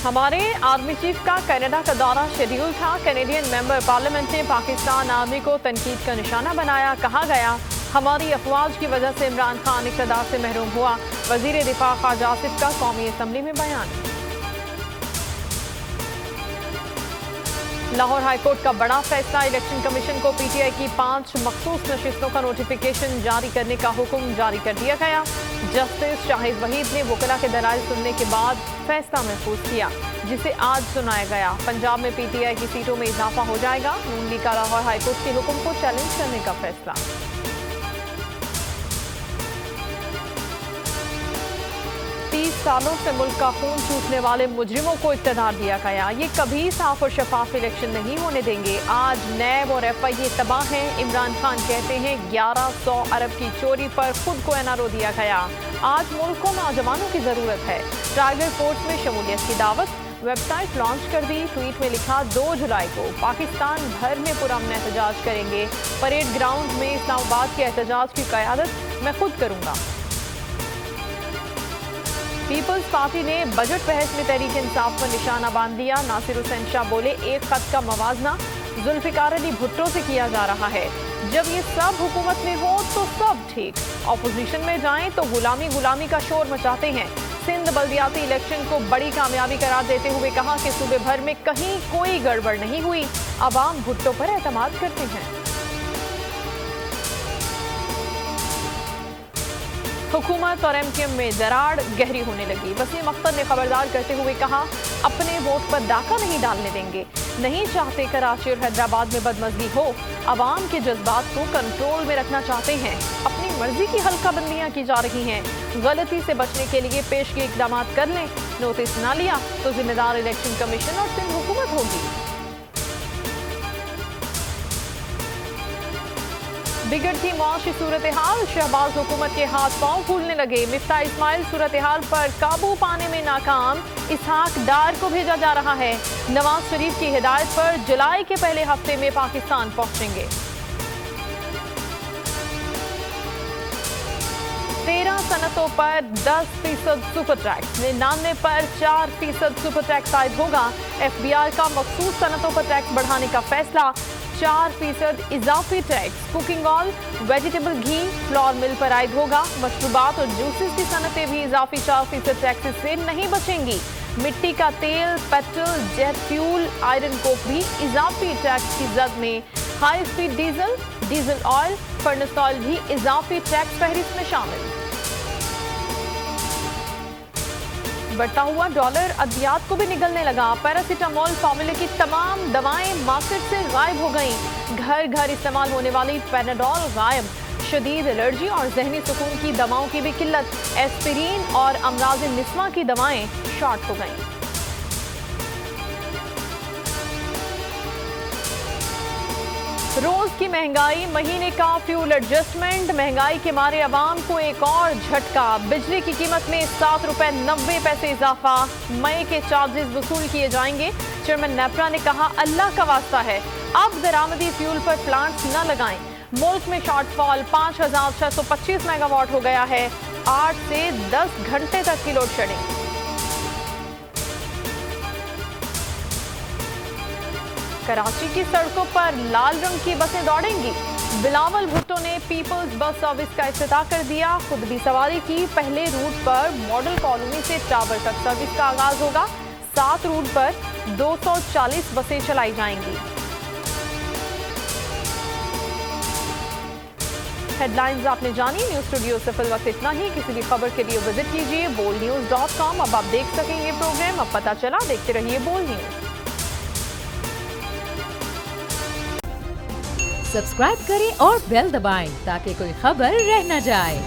हमारे army chief का Canada का दौरा शेड्यूल था। कैनेडियन मेंबर पार्लियामेंट ने पाकिस्तान आर्मी को तनकीद का निशाना बनाया। कहा गया, हमारी अफवाज की वजह से इमरान खान इक़्तिदार से महरूम हुआ। वज़ीर दिफा ख्वाजा आसिफ का कौमी असम्बली में बयान। लाहौर हाईकोर्ट का बड़ा फैसला, इलेक्शन कमीशन को पीटीआई की 5 मखसूस नशिस्तों का नोटिफिकेशन जारी करने का हुक्म जारी कर दिया गया। जस्टिस शाहिद वहीद ने वकला के दलाइल सुनने के बाद फैसला महफूज किया, जिसे आज सुनाया गया। पंजाब में पीटीआई की सीटों में इजाफा हो जाएगा। नून लीग का लाहौर हाईकोर्ट के हुक्म को चैलेंज करने का फैसला। 30 सालों से मुल्क का खून चूसने वाले मुजरिमों को इक़्तिदार दिया गया। ये कभी साफ और शफाफ इलेक्शन नहीं होने देंगे। आज नैब और एफआईए तबाह हैं। इमरान खान कहते हैं 1100 अरब की चोरी पर खुद को एनआरओ दिया गया। आज मुल्क को नौजवानों की जरूरत है। टाइगर फोर्स में शमूलियत की दावत, वेबसाइट लॉन्च कर दी। ट्वीट में लिखा, 2 जुलाई को पाकिस्तान भर में पुरअमन एहतजाज करेंगे। परेड ग्राउंड में इस्लामाबाद के एहतजाज की क़यादत मैं खुद करूंगा। पीपल्स पार्टी ने बजट बहस में तहरीक इंसाफ पर निशाना बांध दिया। नासिर हुसैन शाह बोले, एक खत का मवाजना जुल्फिकार अली भुट्टो से किया जा रहा है। जब ये सब हुकूमत में हो तो सब ठीक, ऑपोजिशन में जाएं तो गुलामी का शोर मचाते हैं। सिंध बल्दियाती इलेक्शन को बड़ी कामयाबी करार देते हुए कहा कि सूबे भर में कहीं कोई गड़बड़ नहीं हुई। अवाम भुट्टो पर एतमाद करते हैं। हुकूमत और एमकेएम में दरार गहरी होने लगी। वसीम अख्तर ने खबरदार करते हुए कहा, अपने वोट पर डाका नहीं डालने देंगे। नहीं चाहते कराची और हैदराबाद में बदमज़गी हो। अवाम के जज्बात को कंट्रोल में रखना चाहते हैं। अपनी मर्जी की हल्काबंदियां की जा रही हैं। गलती से बचने के लिए पेशगी इकदाम कर लें। नोटिस ना लिया तो जिम्मेदार इलेक्शन कमीशन और सिंध हुकूमत होगी। बिगड़ती माशी सूरत हाल, शहबाज हुकूमत के हाथ पांव फूलने लगे। मिफ्ता इस्माइल सूरत हाल पर काबू पाने में नाकाम। इसहाक डार को भेजा जा रहा है। नवाज शरीफ की हिदायत पर जुलाई के पहले हफ्ते में पाकिस्तान पहुंचेंगे। 13 सनतों पर 10% सुपर टैक्स, 99 पर 4% सुपर टैक्स आयद होगा। एफबीआर का मखसूस सनतों पर टैक्स बढ़ाने का फैसला। 4% इजाफी टैक्स कुकिंग ऑयल, वेजिटेबल घी, फ्लोर मिल पर आयद होगा। मशरूबात और जूसेस की सनतें भी इजाफी 4% टैक्स से नहीं बचेंगी। मिट्टी का तेल, petrol, jet fuel, iron Coke भी इजाफी टैक्स की जद में। High speed diesel oil, furnace oil भी इजाफी टैक्स फहरिस्त में शामिल। बढ़ता हुआ डॉलर अद्वियात को भी निगलने लगा। पैरासीटामोल फार्मूले की तमाम दवाएं मार्केट से गायब हो गईं। घर घर इस्तेमाल होने वाली पैनाडोल गायब। शदीद एलर्जी और जहनी सुकून की दवाओं की भी किल्लत। एस्पिरिन और अमराज निस्वा की दवाएं शॉर्ट हो गईं। रोज की महंगाई, महीने का फ्यूल एडजस्टमेंट। महंगाई के मारे अवाम को एक और झटका। बिजली की कीमत में 7 रुपए 90 पैसे इजाफा। मई के चार्जेस वसूल किए जाएंगे। चेयरमैन नेपरा ने कहा, अल्लाह का वास्ता है, अब दरामदी फ्यूल पर प्लांट्स न लगाएं। मुल्क में शॉर्टफॉल 5625 मेगावाट हो गया है। 8 से 10 घंटे तक की लोड शेडिंग। कराची की सड़कों पर लाल रंग की बसें दौड़ेंगी। बिलावल भुट्टो ने पीपल्स बस सर्विस का इफ्तिताह कर दिया। खुद भी सवारी की। पहले रूट पर मॉडल कॉलोनी से टावर तक सर्विस का आगाज होगा। 7 रूट पर 240 बसें चलाई जाएंगी। हेडलाइंस आपने जानी। न्यूज स्टूडियो से फिल वक्त इतना ही। किसी भी खबर के लिए विजिट कीजिए boldnews.com। अब आप देख सकेंगे प्रोग्राम। अब पता चला, देखते रहिए बोल्ड न्यूज। सब्सक्राइब करें और बेल दबाएं ताकि कोई खबर रह न जाए।